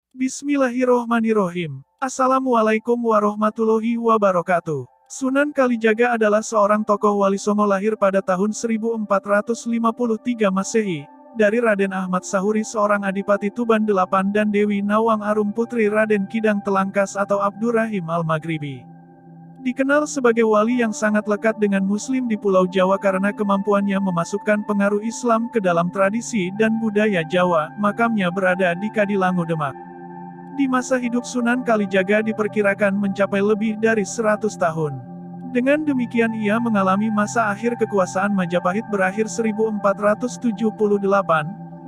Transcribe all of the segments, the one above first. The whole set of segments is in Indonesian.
Bismillahirrohmanirrohim. Assalamualaikum warahmatullahi wabarakatuh. Sunan Kalijaga adalah seorang tokoh Wali Songo lahir pada tahun 1453 Masehi, dari Raden Ahmad Sahuri seorang Adipati Tuban VIII dan Dewi Nawang Arum putri Raden Kidang Telangkas atau Abdurrahim Al-Maghribi. Dikenal sebagai wali yang sangat lekat dengan Muslim di Pulau Jawa karena kemampuannya memasukkan pengaruh Islam ke dalam tradisi dan budaya Jawa. Makamnya berada di Kadilangu, Demak. Di masa hidup Sunan Kalijaga diperkirakan mencapai lebih dari 100 tahun. Dengan demikian ia mengalami masa akhir kekuasaan Majapahit berakhir 1478,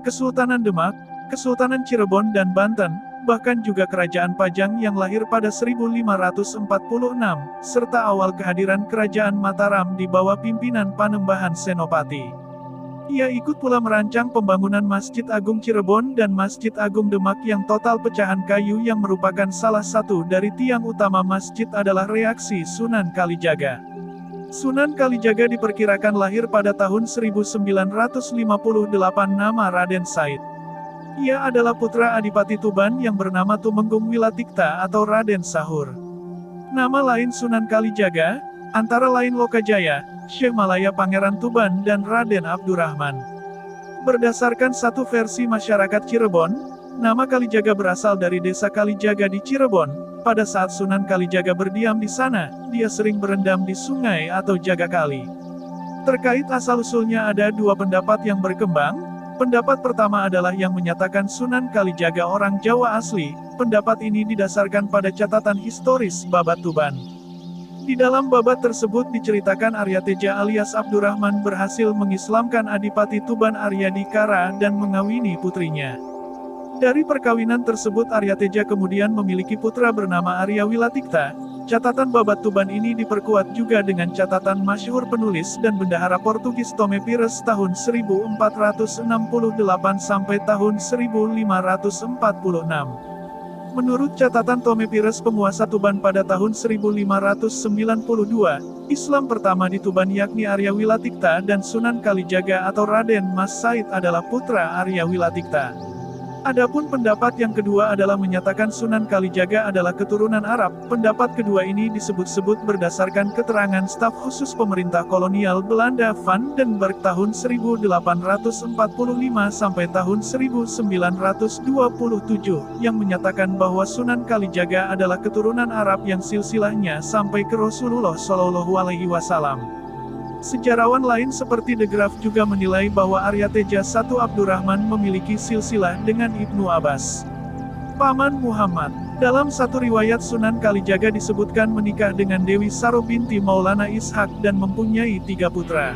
Kesultanan Demak, Kesultanan Cirebon dan Banten, bahkan juga Kerajaan Pajang yang lahir pada 1546, serta awal kehadiran Kerajaan Mataram di bawah pimpinan Panembahan Senopati. Ia ikut pula merancang pembangunan Masjid Agung Cirebon dan Masjid Agung Demak yang total pecahan kayu yang merupakan salah satu dari tiang utama masjid adalah reaksi Sunan Kalijaga. Sunan Kalijaga diperkirakan lahir pada tahun 1958. Nama Raden Said. Ia adalah putra Adipati Tuban yang bernama Tumenggung Wilatikta atau Raden Sahur. Nama lain Sunan Kalijaga, antara lain Lokajaya, Syekh Malaya Pangeran Tuban dan Raden Abdurrahman. Berdasarkan satu versi masyarakat Cirebon, nama Kalijaga berasal dari desa Kalijaga di Cirebon. Pada saat Sunan Kalijaga berdiam di sana, dia sering berendam di sungai atau jaga kali. Terkait asal-usulnya ada dua pendapat yang berkembang. Pendapat pertama adalah yang menyatakan Sunan Kalijaga orang Jawa asli. Pendapat ini didasarkan pada catatan historis Babat Tuban. Di dalam babat tersebut diceritakan Arya Teja alias Abdurrahman berhasil mengislamkan Adipati Tuban Arya Dikara dan mengawini putrinya. Dari perkawinan tersebut Arya Teja kemudian memiliki putra bernama Arya Wilatikta. Catatan Babat Tuban ini diperkuat juga dengan catatan masyhur penulis dan bendahara Portugis Tome Pires tahun 1468 sampai tahun 1546. Menurut catatan Tome Pires penguasa Tuban pada tahun 1592, Islam pertama di Tuban yakni Arya Wilatikta dan Sunan Kalijaga atau Raden Mas Said adalah putra Arya Wilatikta. Adapun pendapat yang kedua adalah menyatakan Sunan Kalijaga adalah keturunan Arab. Pendapat kedua ini disebut-sebut berdasarkan keterangan staf khusus pemerintah kolonial Belanda Van den Berg tahun 1845 sampai tahun 1927 yang menyatakan bahwa Sunan Kalijaga adalah keturunan Arab yang silsilahnya sampai ke Rasulullah Shallallahu Alaihi Wasallam. Sejarawan lain seperti De Graaf juga menilai bahwa Arya Teja I Abdurrahman memiliki silsilah dengan Ibnu Abbas, paman Muhammad. Dalam satu riwayat Sunan Kalijaga disebutkan menikah dengan Dewi Saro binti Maulana Ishak dan mempunyai 3 putra.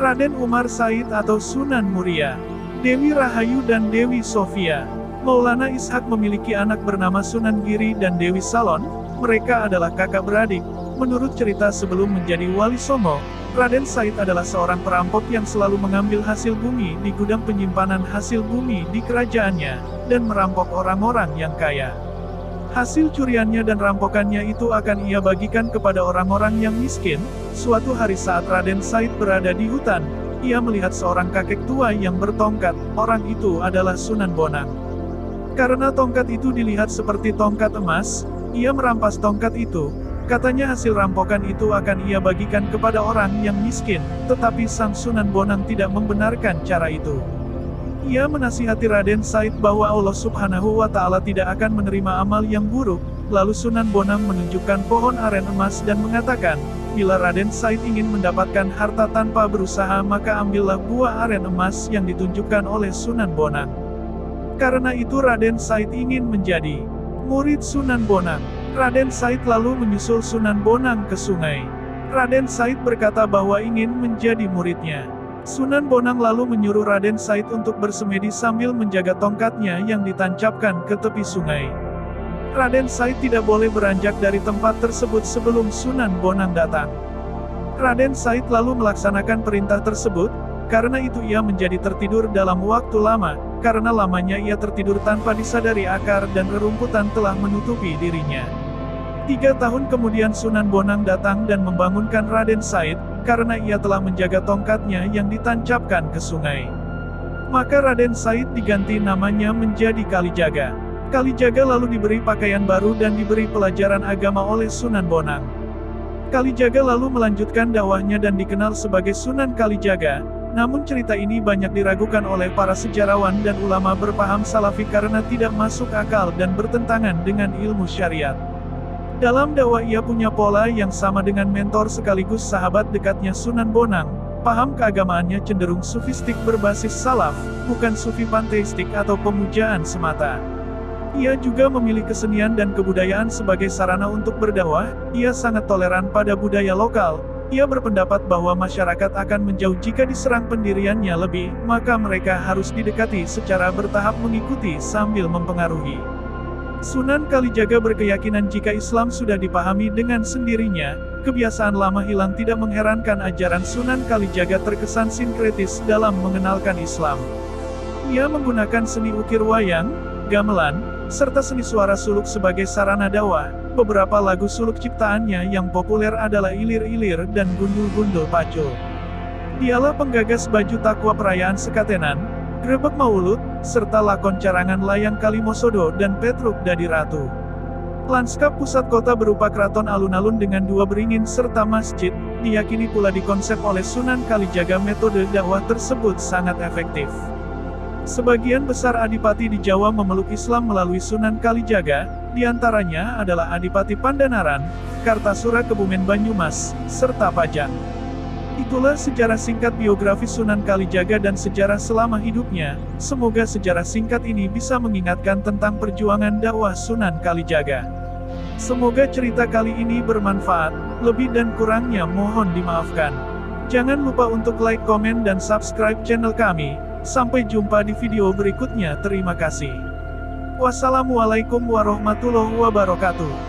Raden Umar Said atau Sunan Muria, Dewi Rahayu dan Dewi Sofia. Maulana Ishak memiliki anak bernama Sunan Giri dan Dewi Salon. Mereka adalah kakak beradik. Menurut cerita sebelum menjadi Wali Songo, Raden Said adalah seorang perampok yang selalu mengambil hasil bumi di gudang penyimpanan hasil bumi di kerajaannya, dan merampok orang-orang yang kaya. Hasil curiannya dan rampokannya itu akan ia bagikan kepada orang-orang yang miskin. Suatu hari saat Raden Said berada di hutan, ia melihat seorang kakek tua yang bertongkat. Orang itu adalah Sunan Bonang. Karena tongkat itu dilihat seperti tongkat emas, ia merampas tongkat itu. Katanya hasil rampokan itu akan ia bagikan kepada orang yang miskin, tetapi sang Sunan Bonang tidak membenarkan cara itu. Ia menasihati Raden Said bahwa Allah Subhanahu wa Ta'ala tidak akan menerima amal yang buruk. Lalu Sunan Bonang menunjukkan pohon aren emas dan mengatakan, bila Raden Said ingin mendapatkan harta tanpa berusaha maka ambillah buah aren emas yang ditunjukkan oleh Sunan Bonang. Karena itu Raden Said ingin menjadi murid Sunan Bonang. Raden Said lalu menyusul Sunan Bonang ke sungai. Raden Said berkata bahwa ingin menjadi muridnya. Sunan Bonang lalu menyuruh Raden Said untuk bersemedi sambil menjaga tongkatnya yang ditancapkan ke tepi sungai. Raden Said tidak boleh beranjak dari tempat tersebut sebelum Sunan Bonang datang. Raden Said lalu melaksanakan perintah tersebut. Karena itu ia menjadi tertidur dalam waktu lama. Karena lamanya ia tertidur tanpa disadari akar dan rerumputan telah menutupi dirinya. 3 tahun kemudian Sunan Bonang datang dan membangunkan Raden Said, karena ia telah menjaga tongkatnya yang ditancapkan ke sungai. Maka Raden Said diganti namanya menjadi Kalijaga. Kalijaga lalu diberi pakaian baru dan diberi pelajaran agama oleh Sunan Bonang. Kalijaga lalu melanjutkan dakwahnya dan dikenal sebagai Sunan Kalijaga, namun cerita ini banyak diragukan oleh para sejarawan dan ulama berpaham Salafi karena tidak masuk akal dan bertentangan dengan ilmu syariat. Dalam dakwah ia punya pola yang sama dengan mentor sekaligus sahabat dekatnya Sunan Bonang. Paham keagamaannya cenderung sufistik berbasis salaf, bukan sufi panteistik atau pemujaan semata. Ia juga memilih kesenian dan kebudayaan sebagai sarana untuk berdakwah. Ia sangat toleran pada budaya lokal. Ia berpendapat bahwa masyarakat akan menjauh jika diserang pendiriannya lebih, maka mereka harus didekati secara bertahap mengikuti sambil mempengaruhi. Sunan Kalijaga berkeyakinan jika Islam sudah dipahami dengan sendirinya, kebiasaan lama hilang. Tidak mengherankan ajaran Sunan Kalijaga terkesan sinkretis dalam mengenalkan Islam. Ia menggunakan seni ukir wayang, gamelan, serta seni suara suluk sebagai sarana dakwah. Beberapa lagu suluk ciptaannya yang populer adalah Ilir-Ilir dan Gundul-Gundul Pacul. Dialah penggagas baju takwa perayaan Sekatenan, Grebek Maulud, serta lakon carangan Layang Kalimosodo dan Petruk Dadi Ratu. Lanskap pusat kota berupa keraton alun-alun dengan 2 beringin serta masjid, diyakini pula dikonsep oleh Sunan Kalijaga. Metode dakwah tersebut sangat efektif. Sebagian besar adipati di Jawa memeluk Islam melalui Sunan Kalijaga, diantaranya adalah Adipati Pandanaran, Kartasura Kebumen Banyumas, serta Pajang. Itulah sejarah singkat biografi Sunan Kalijaga dan sejarah selama hidupnya. Semoga sejarah singkat ini bisa mengingatkan tentang perjuangan dakwah Sunan Kalijaga. Semoga cerita kali ini bermanfaat, lebih dan kurangnya mohon dimaafkan. Jangan lupa untuk like, komen, dan subscribe channel kami. Sampai jumpa di video berikutnya. Terima kasih. Wassalamualaikum warahmatullahi wabarakatuh.